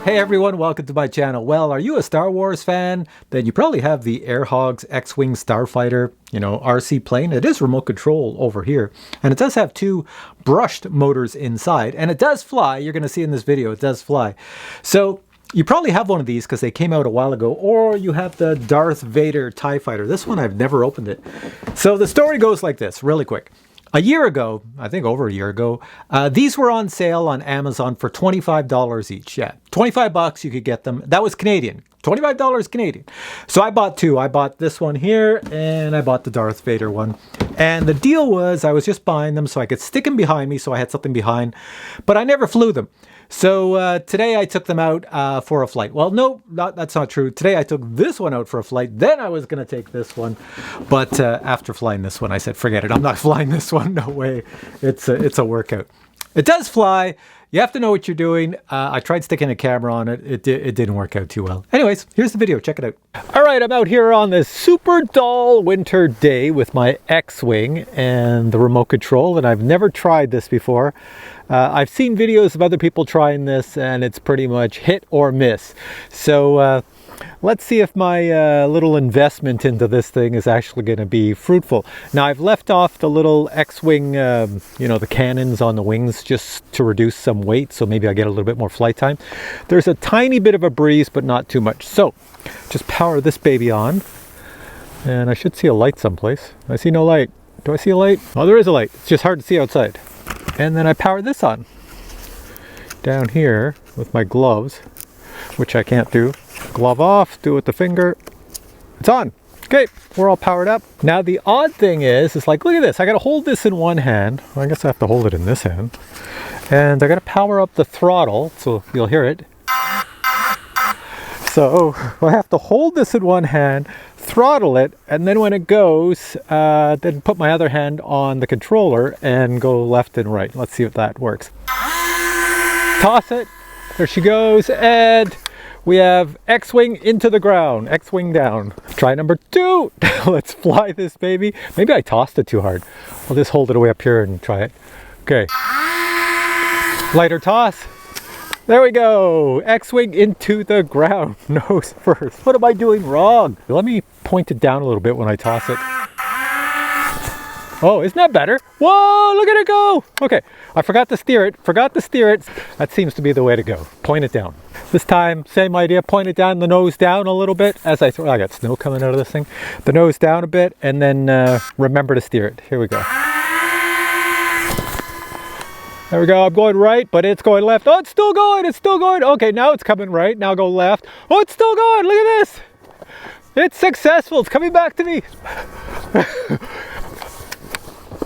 Hey everyone, welcome to my channel. Well, are you a Star Wars fan? Then you probably have the Airhogs X-Wing Starfighter, RC plane. It is remote control over here. And it does have two brushed motors inside. And it does fly. You're going to see in this video, it does fly. So you probably have one of these because they came out a while ago. Or you have the Darth Vader TIE Fighter. This one, I've never opened it. So the story goes like this, really quick. A year ago, I think over a year ago, these were on sale on Amazon for $25 each. Yeah, 25 bucks you could get them. That was Canadian. $25 Canadian. So I bought two. I bought this one here and I bought the Darth Vader one. And the deal was I was just buying them so I could stick them behind me so I had something behind. But I never flew them. So today I took them out for a flight. Well, no, that's not true. Today I took this one out for a flight. Then I was going to take this one. But after flying this one, I said, forget it. I'm not flying this one. No way. It's a workout. It does fly. You have to know what you're doing. I tried sticking a camera on it. It didn't work out too well. Anyways, here's the video. Check it out. All right, I'm out here on this super dull winter day with my X-Wing and the remote control, and I've never tried this before. I've seen videos of other people trying this, and it's pretty much hit or miss. So let's see if my little investment into this thing is actually going to be fruitful. Now, I've left off the little X-Wing, the cannons on the wings just to reduce some weight, so maybe I get a little bit more flight time. There's a tiny bit of a breeze, but not too much. So just power this baby on, and I should see a light someplace. I see no light. Do I see a light? Oh, there is a light. It's just hard to see outside. And then I power this on down here with my gloves, which I can't do. Glove off, do it with the finger. It's on. Okay, we're all powered up. Now the odd thing is like, look at this. I got to hold this in one hand. Well, I guess I have to hold it in this hand. And I got to power up the throttle, so you'll hear it. So I have to hold this in one hand, throttle it, and then when it goes, then put my other hand on the controller and go left and right. Let's see if that works. Toss it. There she goes. And we have X-Wing into the ground. X-Wing down. Try number 2. Let's fly this baby. Maybe I tossed it too hard. I'll just hold it away up here and try it. Okay. Lighter toss. There we go. X-Wing into the ground. Nose first. What am I doing wrong? Let me point it down a little bit when I toss it. Oh, isn't that better? Whoa, look at it go. Okay, I forgot to steer it. Forgot to steer it. That seems to be the way to go. Point it down. This time, same idea. Point it down, the nose down a little bit as I throw. I got snow coming out of this thing. The nose down a bit, and then remember to steer it. Here we go. There we go. I'm going right, but it's going left. Oh, it's still going. It's still going. Okay, now it's coming right. Now go left. Oh, it's still going. Look at this. It's successful. It's coming back to me.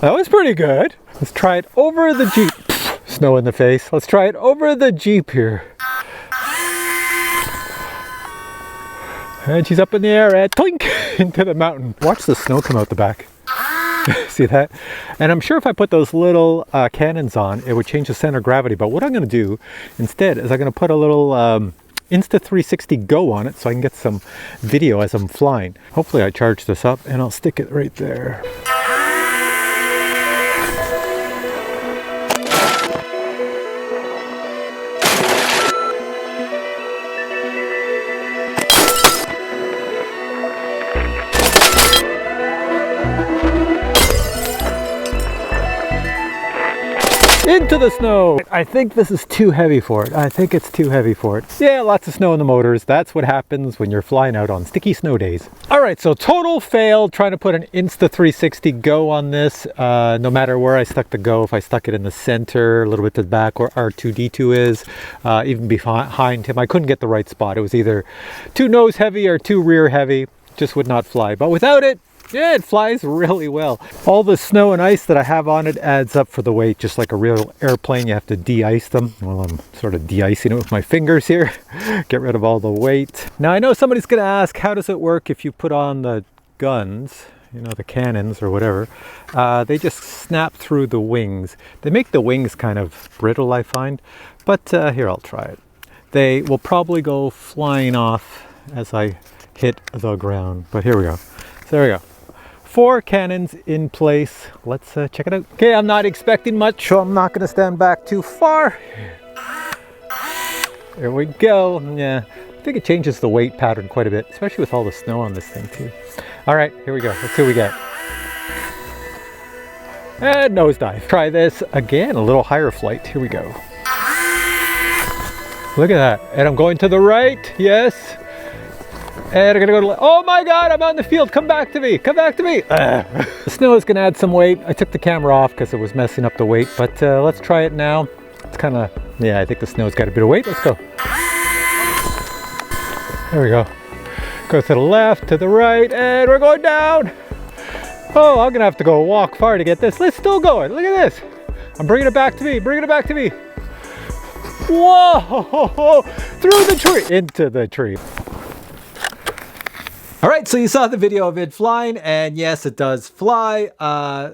That was pretty good. Let's try it over the Jeep. Snow in the face. Let's try it over the Jeep here. And she's up in the air and clink into the mountain. Watch the snow come out the back. See that? And I'm sure if I put those little cannons on, it would change the center of gravity. But what I'm going to do instead is I'm going to put a little Insta360 Go on it so I can get some video as I'm flying. Hopefully I charge this up and I'll stick it right there. Into the snow. I think this is too heavy for it. I think it's too heavy for it. Yeah, lots of snow in the motors. That's what happens when you're flying out on sticky snow days. All right, so total fail trying to put an Insta360 Go on this. No matter where I stuck the Go, if I stuck it in the center, a little bit to the back where R2-D2 is, even behind him, I couldn't get the right spot. It was either too nose heavy or too rear heavy. Just would not fly. But without it, yeah, it flies really well. All the snow and ice that I have on it adds up for the weight, just like a real airplane. You have to de-ice them. Well, I'm sort of de-icing it with my fingers here. Get rid of all the weight. Now, I know somebody's going to ask, how does it work if you put on the guns, the cannons or whatever? They just snap through the wings. They make the wings kind of brittle, I find. But here, I'll try it. They will probably go flying off as I hit the ground. But here we go. So there we go. 4 cannons in place. Let's check it out. Okay, I'm not expecting much, so I'm not going to stand back too far. There we go. Yeah, I think it changes the weight pattern quite a bit, especially with all the snow on this thing too. All right, here we go. Let's see what we get. And nosedive. Try this again, a little higher flight. Here we go. Look at that. And I'm going to the right. Yes. And I'm gonna go to, oh my God, I'm on the field. Come back to me. Come back to me. The snow is gonna add some weight. I took the camera off because it was messing up the weight, but let's try it now. It's kind of, yeah, I think the snow's got a bit of weight. Let's go. There we go. Go to the left, to the right, and we're going down. Oh, I'm gonna have to go walk far to get this. It's still going. Look at this. I'm bringing it back to me. Bringing it back to me. Whoa! Through the tree, into the tree. All right, so you saw the video of it flying, and yes, it does fly.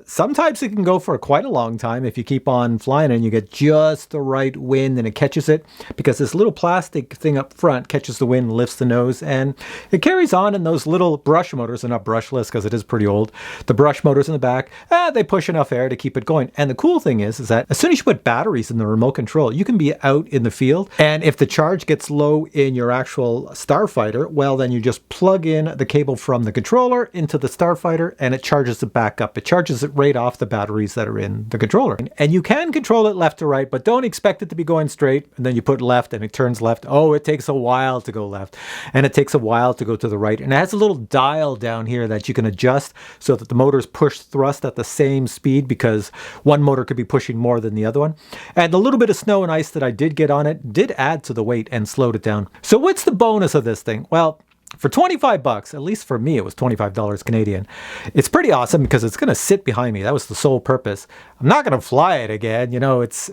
Sometimes it can go for quite a long time if you keep on flying and you get just the right wind and it catches it, because this little plastic thing up front catches the wind, lifts the nose, and it carries on. And those little brush motors are not brushless because it is pretty old. The brush motors in the back, they push enough air to keep it going. And the cool thing is that as soon as you put batteries in the remote control, you can be out in the field, and if the charge gets low in your actual starfighter, well, then you just plug in the cable from the controller into the starfighter and it charges it back up. It charges it right off the batteries that are in the controller. And you can control it left to right, but don't expect it to be going straight and then you put left and it turns left. Oh, it takes a while to go left and it takes a while to go to the right. And it has a little dial down here that you can adjust so that the motors push thrust at the same speed, because one motor could be pushing more than the other one. And the little bit of snow and ice that I did get on it did add to the weight and slowed it down. So what's the bonus of this thing? Well, for 25 bucks, at least for me, it was $25 Canadian. It's pretty awesome because it's going to sit behind me. That was the sole purpose. I'm not going to fly it again. You know, it's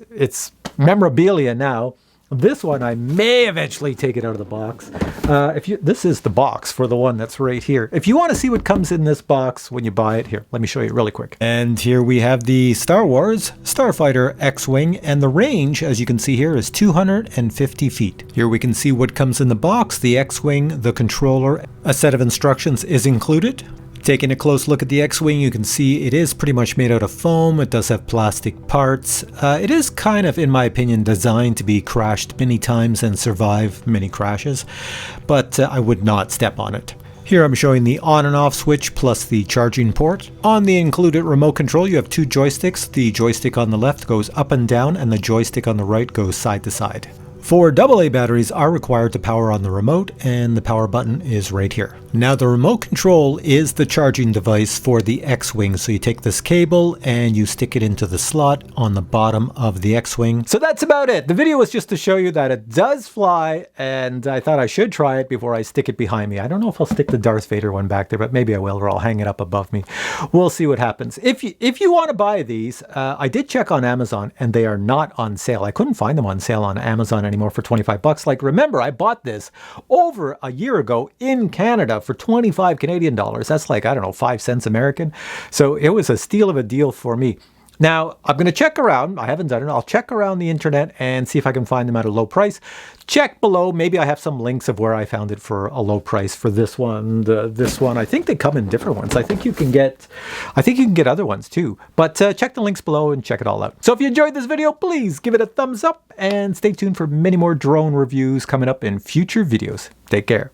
memorabilia now. This one, I may eventually take it out of the box. This is the box for the one that's right here. If you want to see what comes in this box when you buy it, here, let me show you really quick. And here we have the Star Wars Starfighter X-Wing, and the range, as you can see here, is 250 feet. Here we can see what comes in the box. The X-Wing, the controller, a set of instructions is included. Taking a close look at the X-Wing, you can see it is pretty much made out of foam. It does have plastic parts. It is kind of, in my opinion, designed to be crashed many times and survive many crashes, but I would not step on it. Here I'm showing the on and off switch plus the charging port. On the included remote control, you have two joysticks. The joystick on the left goes up and down, and the joystick on the right goes side to side. 4 AA batteries are required to power on the remote, and the power button is right here. Now the remote control is the charging device for the X-Wing, so you take this cable and you stick it into the slot on the bottom of the X-Wing. So that's about it. The video was just to show you that it does fly, and I thought I should try it before I stick it behind me. I don't know if I'll stick the Darth Vader one back there, but maybe I will, or I'll hang it up above me. We'll see what happens. If you want to buy these, I did check on Amazon and they are not on sale. I couldn't find them on sale on Amazon anymore for 25 bucks. Like, remember, I bought this over a year ago in Canada for 25 Canadian dollars. That's like, I don't know, 5 cents American. So it was a steal of a deal for me. Now, I'm going to check around. I haven't done it. I'll check around the internet and see if I can find them at a low price. Check below. Maybe I have some links of where I found it for a low price for this one, this one. I think they come in different ones. I think you can get other ones too. But check the links below and check it all out. So if you enjoyed this video, please give it a thumbs up and stay tuned for many more drone reviews coming up in future videos. Take care.